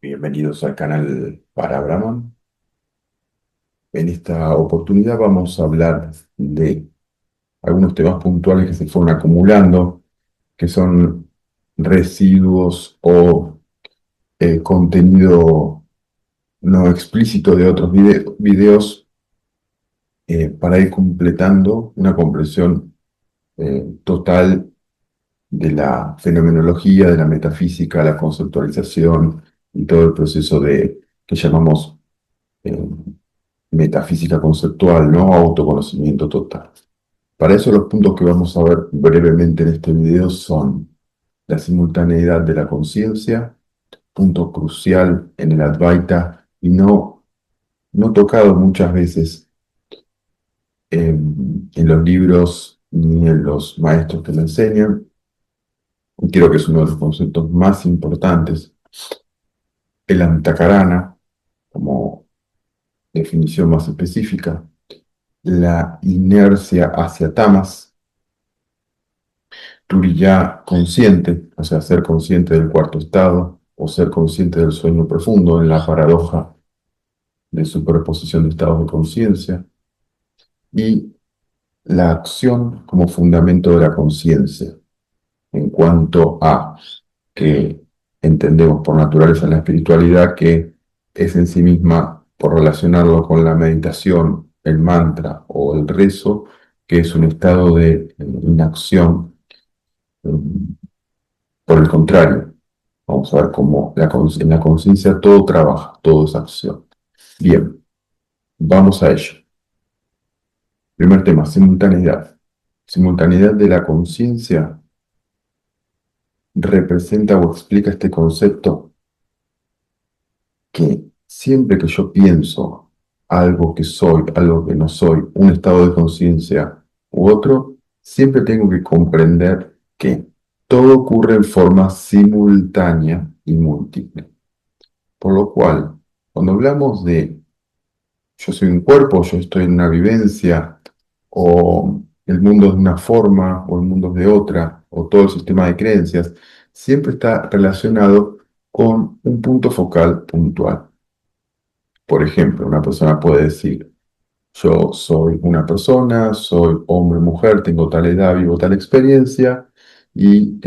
Bienvenidos al canal para Brahman. En esta oportunidad vamos a hablar de algunos temas puntuales que se fueron acumulando, que son residuos o contenido no explícito de otros videos, para ir completando una comprensión total de la fenomenología, de la metafísica, la conceptualización y todo el proceso que llamamos eh, metafísica conceptual, ¿no? Autoconocimiento total. Para eso los puntos que vamos a ver brevemente en este video son la simultaneidad de la conciencia, punto crucial en el Advaita y no tocado muchas veces en los libros ni en los maestros que lo enseñan. Y creo que es uno de los conceptos más importantes. El Antakarana, como definición más específica, la inercia hacia tamas, Turiya consciente, o sea, ser consciente del cuarto estado, o ser consciente del sueño profundo en la paradoja de superposición de estados de conciencia, y la acción como fundamento de la conciencia, en cuanto a que entendemos por naturaleza la espiritualidad que es en sí misma, por relacionarlo con la meditación, el mantra o el rezo, que es un estado de inacción. Por el contrario, vamos a ver cómo en la conciencia todo trabaja, todo es acción. Bien, vamos a ello. Primer tema, simultaneidad. Simultaneidad de la conciencia representa o explica este concepto que siempre que yo pienso algo que soy, algo que no soy, un estado de conciencia u otro, siempre tengo que comprender que todo ocurre en forma simultánea y múltiple. Por lo cual, cuando hablamos de yo soy un cuerpo, yo estoy en una vivencia, o el mundo es de una forma, o el mundo es de otra, o todo el sistema de creencias, siempre está relacionado con un punto focal puntual. Por ejemplo, una persona puede decir, yo soy una persona, soy hombre, mujer, tengo tal edad, vivo tal experiencia, y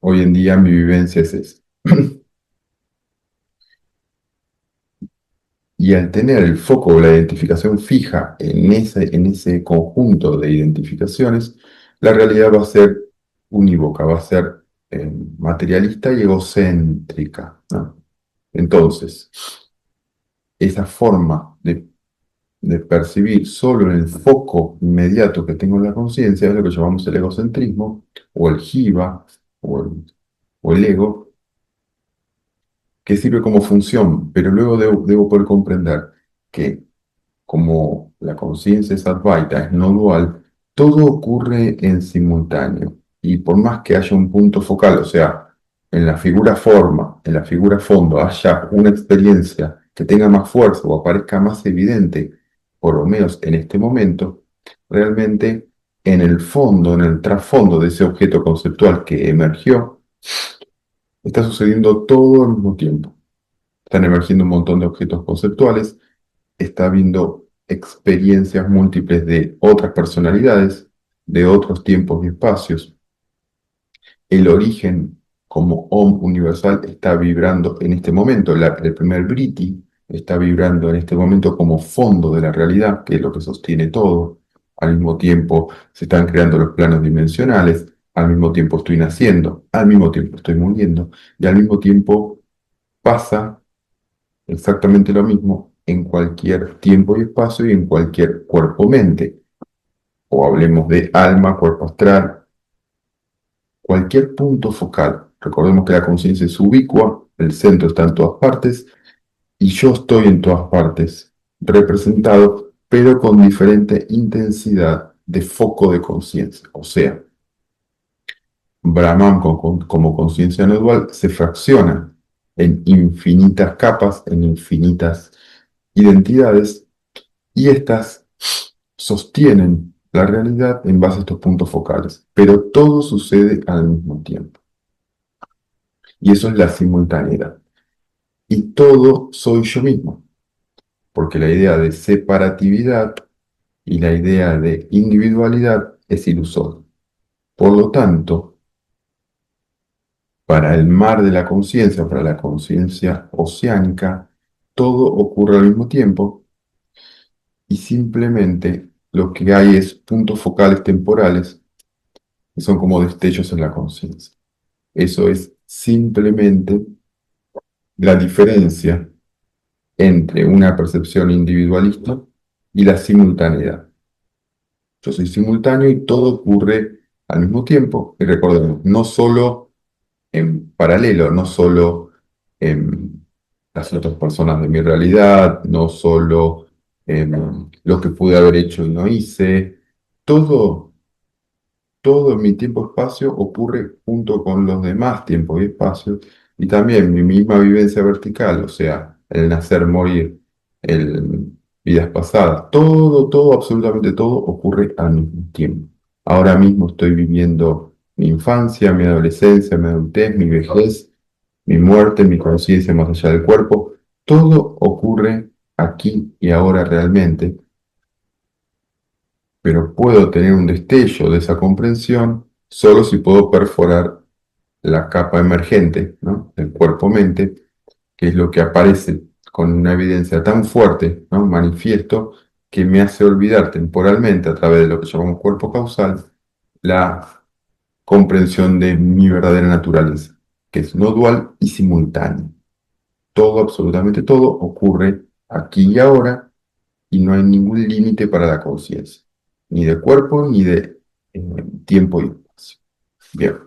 hoy en día mi vivencia es esa. Y al tener el foco o la identificación fija en ese conjunto de identificaciones, la realidad va a ser unívoca, va a ser materialista y egocéntrica, ¿no? Entonces, esa forma de percibir solo en el foco inmediato que tengo en la conciencia es lo que llamamos el egocentrismo, o el jiva, o el ego, que sirve como función, pero luego debo poder comprender que como la conciencia es advaita, es no dual, todo ocurre en simultáneo. Y por más que haya un punto focal, o sea, en la figura forma, en la figura fondo, haya una experiencia que tenga más fuerza o aparezca más evidente, por lo menos en este momento, realmente en el fondo, en el trasfondo de ese objeto conceptual que emergió, está sucediendo todo al mismo tiempo. Están emergiendo un montón de objetos conceptuales, está habiendo experiencias múltiples de otras personalidades, de otros tiempos y espacios. El origen como Om universal está vibrando en este momento. El primer Briti está vibrando en este momento como fondo de la realidad, que es lo que sostiene todo. Al mismo tiempo se están creando los planos dimensionales, al mismo tiempo estoy naciendo, al mismo tiempo estoy muriendo, y al mismo tiempo pasa exactamente lo mismo en cualquier tiempo y espacio y en cualquier cuerpo-mente. O hablemos de alma, cuerpo astral, cualquier punto focal. Recordemos que la conciencia es ubicua, el centro está en todas partes y yo estoy en todas partes, representado, pero con diferente intensidad de foco de conciencia. O sea, Brahman como conciencia no dual se fracciona en infinitas capas, en infinitas identidades, y estas sostienen la realidad en base a estos puntos focales, pero todo sucede al mismo tiempo. Y eso es la simultaneidad. y todo soy yo mismo, porque la idea de separatividad y la idea de individualidad es ilusoria. Por lo tanto, para el mar de la conciencia, para la conciencia oceánica, todo ocurre al mismo tiempo y simplemente lo que hay es puntos focales temporales que son como destellos en la conciencia. Eso es simplemente la diferencia entre una percepción individualista y la simultaneidad. Yo soy simultáneo y todo ocurre al mismo tiempo. Y recordemos, no solo en paralelo, no solo en las otras personas de mi realidad, no solo en lo que pude haber hecho y no hice, todo todo mi tiempo-espacio ocurre junto con los demás tiempos y espacios, y también mi misma vivencia vertical, o sea, el nacer, morir, el vidas pasadas, todo, absolutamente todo ocurre al mismo tiempo. Ahora mismo estoy viviendo mi infancia, mi adolescencia, mi adultez, mi vejez, mi muerte, mi conciencia más allá del cuerpo. Todo ocurre aquí y ahora realmente, pero puedo tener un destello de esa comprensión solo si puedo perforar la capa emergente, ¿no? Del cuerpo-mente, que es lo que aparece con una evidencia tan fuerte, ¿no? Manifiesto, que me hace olvidar temporalmente, a través de lo que llamamos cuerpo causal, la comprensión de mi verdadera naturaleza, que es no dual y simultánea. Todo, absolutamente todo, ocurre aquí y ahora y no hay ningún límite para la conciencia, ni de cuerpo ni de tiempo y espacio. Bien,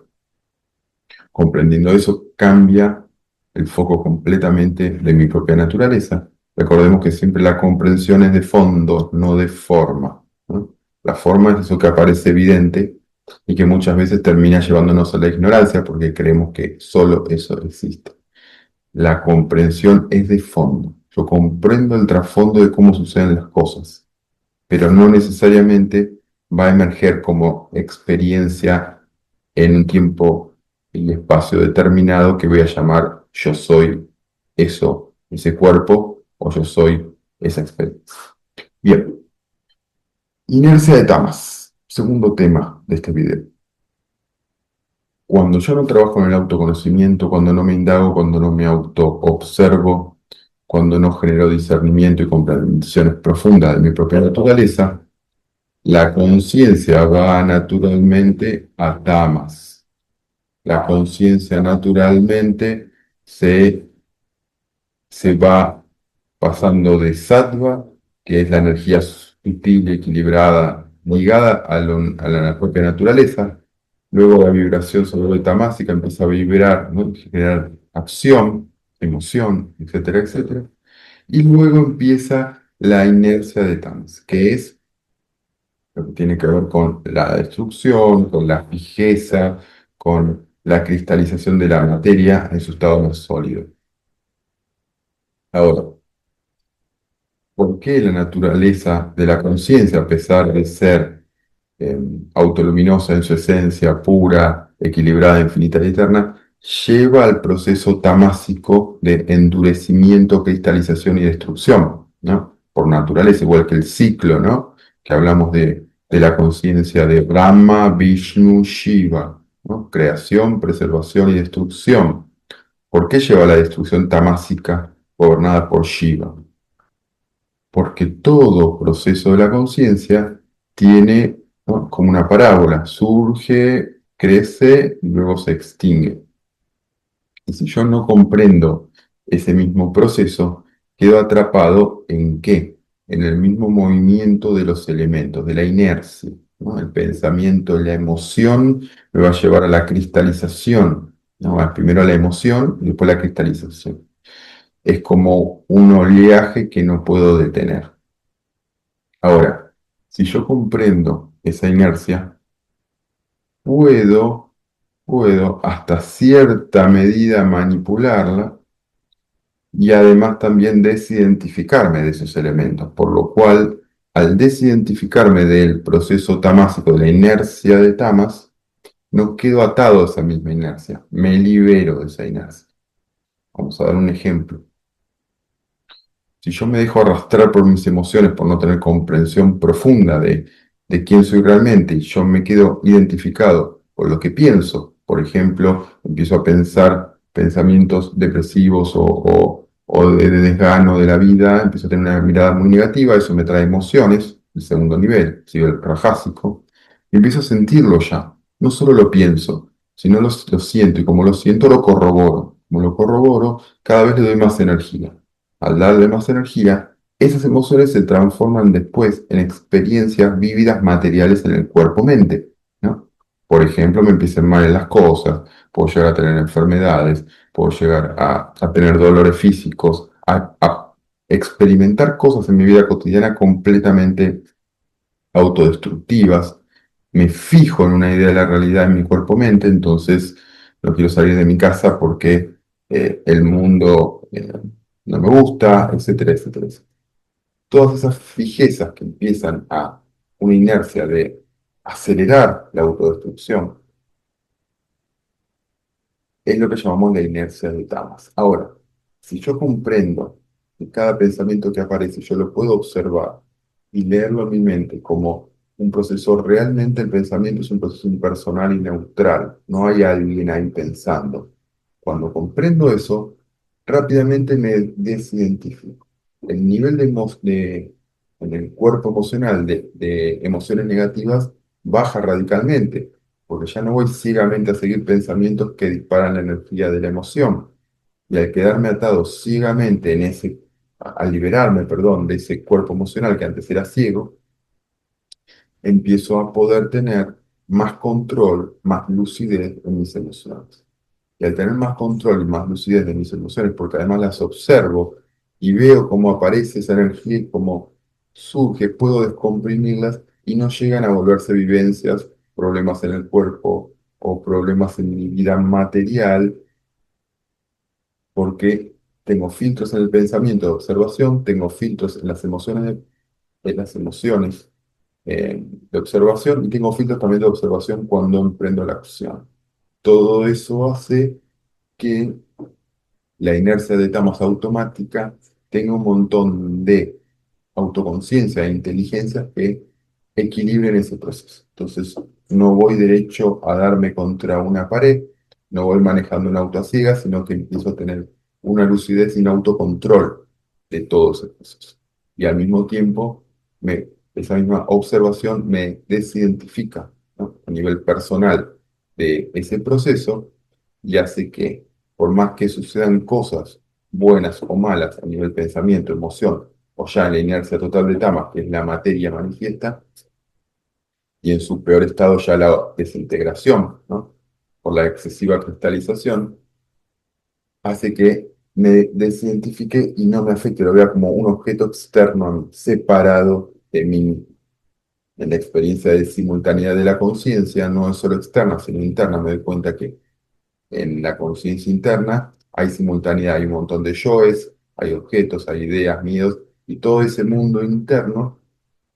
comprendiendo eso, cambia el foco completamente de mi propia naturaleza. Recordemos que siempre la comprensión es de fondo, no de forma, ¿no? La forma es eso que aparece evidente y que muchas veces termina llevándonos a la ignorancia porque creemos que solo eso existe. La comprensión es de fondo. Yo comprendo el trasfondo de cómo suceden las cosas, pero no necesariamente va a emerger como experiencia en un tiempo y espacio determinado que voy a llamar yo soy eso, ese cuerpo, o yo soy esa experiencia. Bien, inercia de Tamas, segundo tema de este video. Cuando yo no trabajo en el autoconocimiento, cuando no me indago, cuando no me autoobservo, cuando no genero discernimiento y comprensiones profundas de mi propia naturaleza, la conciencia va naturalmente a tamas. La conciencia naturalmente se, se va pasando de sattva, que es la energía sutil y equilibrada, ligada a la propia naturaleza. Luego la vibración sobre tamásica empieza a vibrar, ¿no? Generar acción, emoción, etcétera, etcétera. Y luego empieza la inercia de tamas, que es lo que tiene que ver con la destrucción, con la fijeza, con la cristalización de la materia en su estado más sólido. Ahora, ¿por qué la naturaleza de la conciencia, a pesar de ser eh, autoluminosa en su esencia, pura, equilibrada, infinita y eterna, lleva al proceso tamásico de endurecimiento, cristalización y destrucción, ¿no? Por naturaleza, igual que el ciclo, ¿no? Que hablamos de la conciencia de Brahma, Vishnu, Shiva, ¿no? Creación, preservación y destrucción. ¿Por qué lleva a la destrucción tamásica gobernada por Shiva? Porque todo proceso de la conciencia tiene, ¿no? Como una parábola, surge, crece y luego se extingue. Y si yo no comprendo ese mismo proceso, quedo atrapado ¿en qué? En el mismo movimiento de los elementos, de la inercia, ¿no? El pensamiento, la emoción me va a llevar a la cristalización, ¿no? Primero a la emoción y después la cristalización. Es como un oleaje que no puedo detener. Ahora, si yo comprendo esa inercia, puedo, puedo hasta cierta medida manipularla y además también desidentificarme de esos elementos, por lo cual al desidentificarme del proceso tamásico, de la inercia de tamas, no quedo atado a esa misma inercia, me libero de esa inercia. Vamos a dar un ejemplo. Si yo me dejo arrastrar por mis emociones, por no tener comprensión profunda de quién soy realmente, y yo me quedo identificado con lo que pienso, por ejemplo, empiezo a pensar pensamientos depresivos o de desgano de la vida, empiezo a tener una mirada muy negativa, eso me trae emociones, el segundo nivel rajásico, y empiezo a sentirlo ya. No solo lo pienso, sino lo siento, y como lo siento, lo corroboro. Como lo corroboro, cada vez le doy más energía. Al darle más energía, esas emociones se transforman después en experiencias vívidas materiales en el cuerpo-mente, ¿no? Por ejemplo, me empiezan mal en las cosas, puedo llegar a tener enfermedades, puedo llegar a tener dolores físicos, a experimentar cosas en mi vida cotidiana completamente autodestructivas. Me fijo en una idea de la realidad en mi cuerpo-mente, entonces no quiero salir de mi casa porque el mundo no me gusta, etcétera, etcétera, etcétera. Todas esas fijezas que empiezan a una inercia de acelerar la autodestrucción es lo que llamamos la inercia de Tamas. Ahora, si yo comprendo que cada pensamiento que aparece yo lo puedo observar y leerlo en mi mente como un proceso, realmente el pensamiento es un proceso impersonal y neutral, no hay alguien ahí pensando. Cuando comprendo eso, rápidamente me desidentifico. El nivel en el cuerpo emocional de emociones negativas baja radicalmente porque ya no voy ciegamente a seguir pensamientos que disparan la energía de la emoción. Y al quedarme atado ciegamente en al liberarme, perdón, de ese cuerpo emocional que antes era ciego, empiezo a poder tener más control, más lucidez en mis emociones. Y al tener más control y más lucidez de mis emociones, porque además las observo y veo cómo aparece esa energía y cómo surge, puedo descomprimirlas y no llegan a volverse vivencias, problemas en el cuerpo o problemas en mi vida material, porque tengo filtros en el pensamiento de observación, tengo filtros en las en las emociones de observación y tengo filtros también de observación cuando emprendo la acción. Todo eso hace que la inercia de tamas automática tenga un montón de autoconciencia e inteligencia que equilibren ese proceso. Entonces, no voy derecho a darme contra una pared, no voy manejando un auto a ciegas, sino que empiezo a tener una lucidez y un autocontrol de todo ese proceso. Y al mismo tiempo, esa misma observación me desidentifica, ¿no? A nivel personal de ese proceso y hace que, por más que sucedan cosas buenas o malas a nivel pensamiento, emoción, o ya en la inercia total de Tamas, que es la materia manifiesta, y en su peor estado ya la desintegración, ¿no? Por la excesiva cristalización, hace que me desidentifique y no me afecte, lo vea como un objeto externo a mí, separado de mí. En la experiencia de simultaneidad de la conciencia no es solo externa, sino interna. Me doy cuenta que en la conciencia interna hay simultaneidad, hay un montón de yoes, hay objetos, hay ideas, miedos, y todo ese mundo interno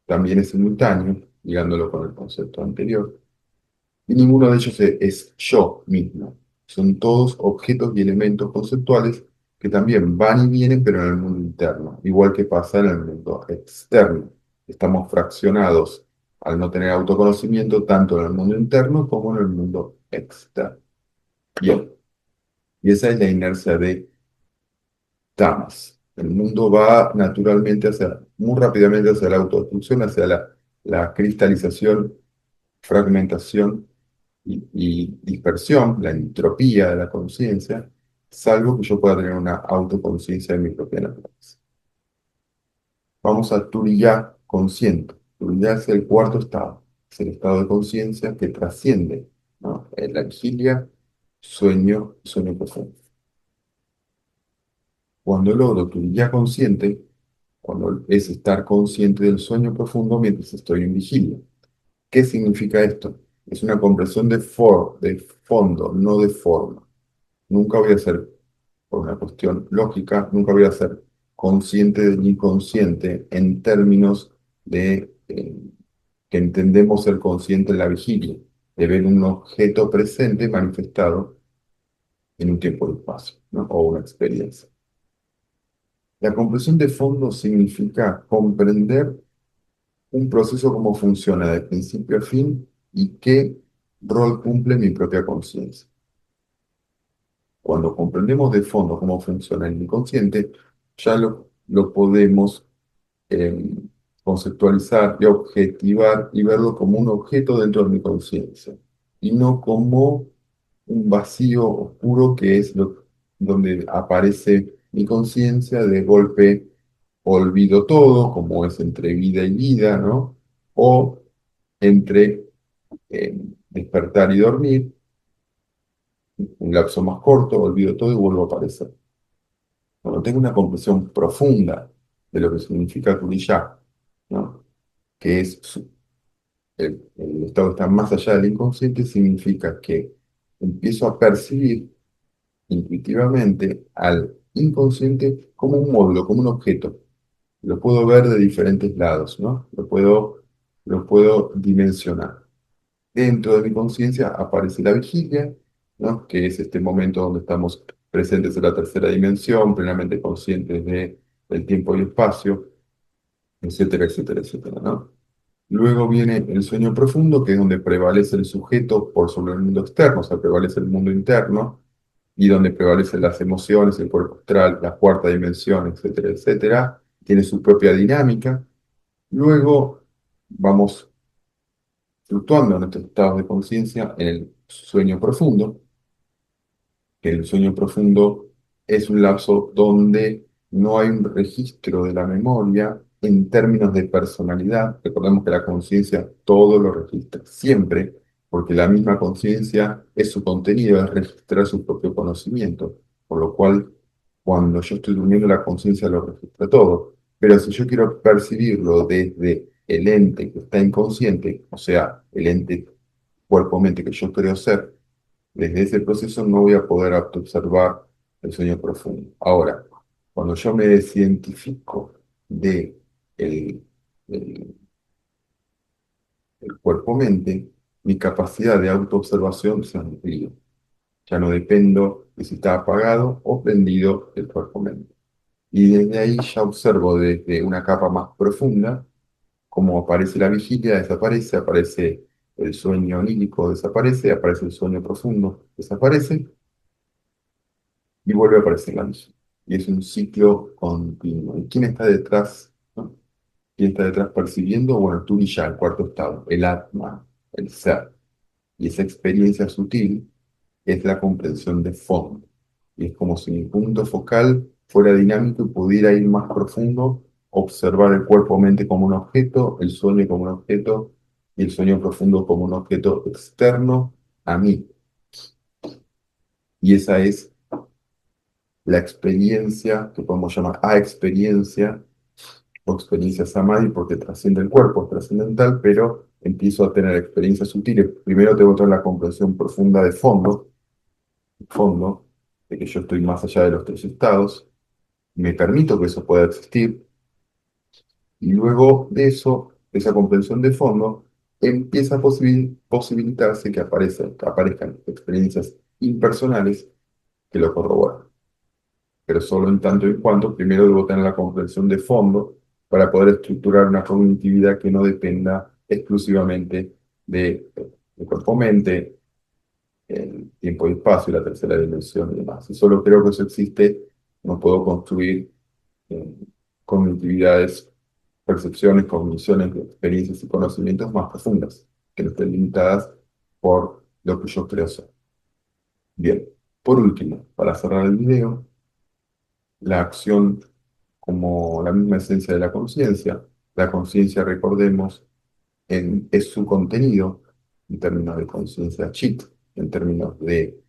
también es simultáneo, ligándolo con el concepto anterior. Y ninguno de ellos es yo mismo. Son todos objetos y elementos conceptuales que también van y vienen, pero en el mundo interno, igual que pasa en el mundo externo. Estamos fraccionados al no tener autoconocimiento tanto en el mundo interno como en el mundo externo. Bien, y esa es la inercia de Tamas. El mundo va naturalmente muy rápidamente hacia la autodestrucción, hacia la cristalización, fragmentación y dispersión, la entropía de la conciencia, salvo que yo pueda tener una autoconciencia de mi propia naturaleza. Vamos a Turiya consciente. Turiya es el cuarto estado, es el estado de conciencia que trasciende, ¿no? La vigilia, sueño profundo. Cuando logro Turiya consciente, cuando es estar consciente del sueño profundo mientras estoy en vigilia. ¿Qué significa esto? Es una comprensión de fondo, no de forma. Nunca voy a ser, por una cuestión lógica, nunca voy a ser consciente del inconsciente en términos de que entendemos ser consciente en la vigilia, de ver un objeto presente manifestado en un tiempo y espacio, ¿no? O una experiencia. La comprensión de fondo significa comprender un proceso, cómo funciona de principio a fin y qué rol cumple mi propia conciencia. Cuando comprendemos de fondo cómo funciona el inconsciente, ya lo podemos eh, conceptualizar y objetivar y verlo como un objeto dentro de mi conciencia y no como un vacío oscuro que es donde aparece mi conciencia, de golpe olvido todo, como es entre vida y vida, ¿no? O entre despertar y dormir, un lapso más corto, olvido todo y vuelvo a aparecer. Cuando tengo una comprensión profunda de lo que significa Kurijá, ¿no? Que es el estado que está más allá del inconsciente, significa que empiezo a percibir intuitivamente al inconsciente como un módulo, como un objeto. Lo puedo ver de diferentes lados, ¿no? Lo puedo dimensionar. Dentro de mi conciencia aparece la vigilia, ¿no? Que es este momento donde estamos presentes en la tercera dimensión, plenamente conscientes del tiempo y espacio, etcétera, etcétera, etcétera, ¿no? Luego viene el sueño profundo, que es donde prevalece el sujeto por sobre el mundo externo, o sea, prevalece el mundo interno, y donde prevalecen las emociones, el cuerpo astral, la cuarta dimensión, etcétera, etcétera. Tiene su propia dinámica. Luego vamos fluctuando en estos estados de conciencia en el sueño profundo, que el sueño profundo es un lapso donde no hay un registro de la memoria en términos de personalidad. Recordemos que la conciencia todo lo registra siempre, porque la misma conciencia es su contenido, es registrar su propio conocimiento, por lo cual cuando yo estoy durmiendo la conciencia lo registra todo. Pero si yo quiero percibirlo desde el ente que está inconsciente, o sea, el ente cuerpo-mente que yo creo ser, desde ese proceso no voy a poder observar el sueño profundo. Ahora, cuando yo me desidentifico de el, el cuerpo-mente, mi capacidad de autoobservación se amplía. Ya no dependo de si está apagado o prendido el cuerpo-mente. Y desde ahí ya observo desde una capa más profunda cómo aparece la vigilia, desaparece, aparece el sueño onírico, desaparece, aparece el sueño profundo, desaparece, y vuelve a aparecer la luz. Y es un ciclo continuo. ¿Y quién está detrás? ¿No? ¿Quién está detrás percibiendo? Bueno, tú y ya, el cuarto estado, el Atma, el ser. Y esa experiencia sutil es la comprensión de fondo. Y es como si mi punto focal fuera dinámico y pudiera ir más profundo, observar el cuerpo-mente como un objeto, el sueño como un objeto y el sueño profundo como un objeto externo a mí. Y esa es la experiencia que podemos llamar a experiencia o experiencia samadhi porque trasciende el cuerpo, es trascendental, pero empiezo a tener experiencias sutiles. Primero tengo que tener la comprensión profunda de fondo, de que yo estoy más allá de los tres estados, me permito que eso pueda existir, y luego de eso, de esa comprensión de fondo, empieza a posibilitarse que aparezcan experiencias impersonales que lo corroboran. Pero solo en tanto y cuanto primero debo tener la comprensión de fondo para poder estructurar una cognitividad que no dependa exclusivamente de cuerpo-mente, el tiempo y espacio, la tercera dimensión y demás. Si solo creo que eso existe, no puedo construir eh, cognitividades, percepciones, cogniciones, experiencias y conocimientos más profundas, que no estén limitadas por lo que yo creo ser. Bien, por último, para cerrar el video, la acción como la misma esencia de la conciencia. La conciencia, recordemos, es su contenido en términos de conciencia chit, en términos del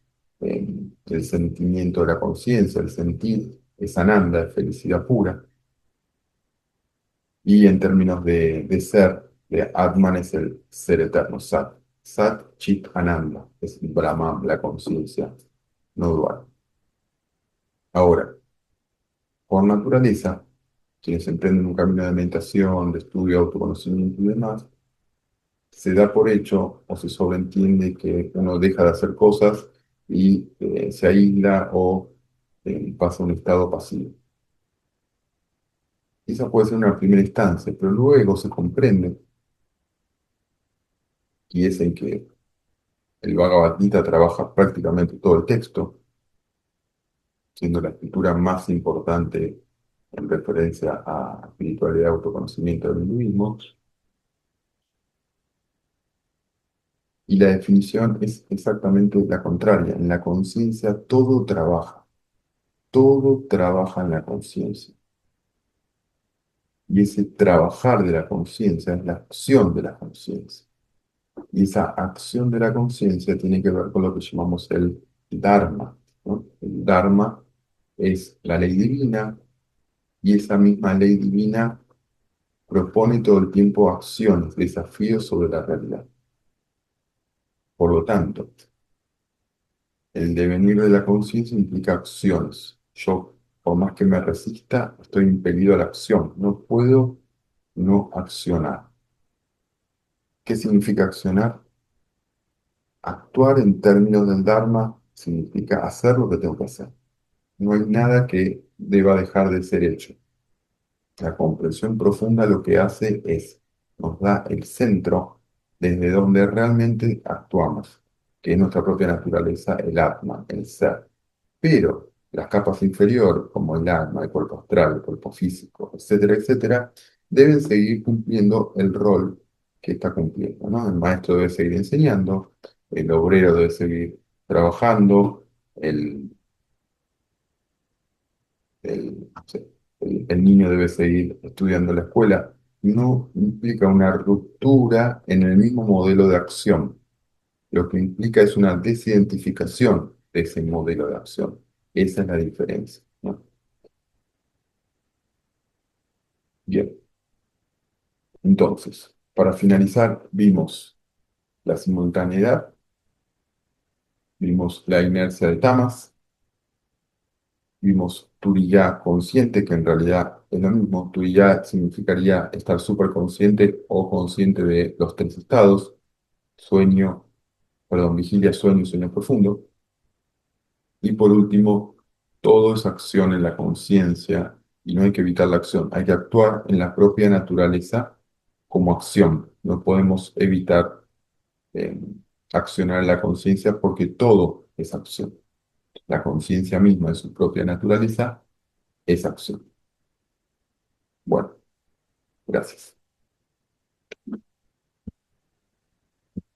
sentimiento de la conciencia, el sentir, es ananda, es felicidad pura, y en términos de ser, de Atman es el ser eterno, Sat. Sat, Chit, Ananda, es Brahman, la conciencia no dual. Ahora, por naturaleza, quienes emprenden un camino de meditación, de estudio, autoconocimiento y demás, se da por hecho o se sobreentiende que uno deja de hacer cosas y se aísla o pasa a un estado pasivo. Esa puede ser una primera instancia, pero luego se comprende, y es en que el Bhagavad Gita trabaja prácticamente todo el texto, siendo la escritura más importante en referencia a espiritualidad y autoconocimiento del hinduismo. Y la definición es exactamente la contraria. En la conciencia todo trabaja en la conciencia. Y ese trabajar de la conciencia es la acción de la conciencia. Y esa acción de la conciencia tiene que ver con lo que llamamos el Dharma, ¿no? El Dharma es la ley divina y esa misma ley divina propone todo el tiempo acciones, desafíos sobre la realidad. Por lo tanto, el devenir de la conciencia implica acciones. Yo, por más que me resista, estoy impelido a la acción. No puedo no accionar. ¿Qué significa accionar? Actuar en términos del Dharma significa hacer lo que tengo que hacer. No hay nada que deba dejar de ser hecho. La comprensión profunda lo que hace es, nos da el centro desde donde realmente actuamos, que es nuestra propia naturaleza, el Atma, el ser. Pero las capas inferiores, como el alma, el cuerpo astral, el cuerpo físico, etcétera, etcétera, deben seguir cumpliendo el rol que está cumpliendo, ¿no? El maestro debe seguir enseñando, el obrero debe seguir trabajando, el, no sé, el niño debe seguir estudiando en la escuela. No implica una ruptura en el mismo modelo de acción. Lo que implica es una desidentificación de ese modelo de acción. Esa es la diferencia, ¿no? Bien, entonces, para finalizar, vimos la simultaneidad, vimos la inercia de Tamas, vimos Turiya consciente, que en realidad es lo mismo. Turiya significaría estar súper consciente o consciente de los tres estados, sueño, perdón, vigilia, sueño y sueño profundo. Y por último, todo es acción en la conciencia y no hay que evitar la acción, hay que actuar en la propia naturaleza como acción. No podemos evitar eh, accionar en la conciencia porque todo es acción. La conciencia misma en su propia naturaleza es acción. Bueno, gracias.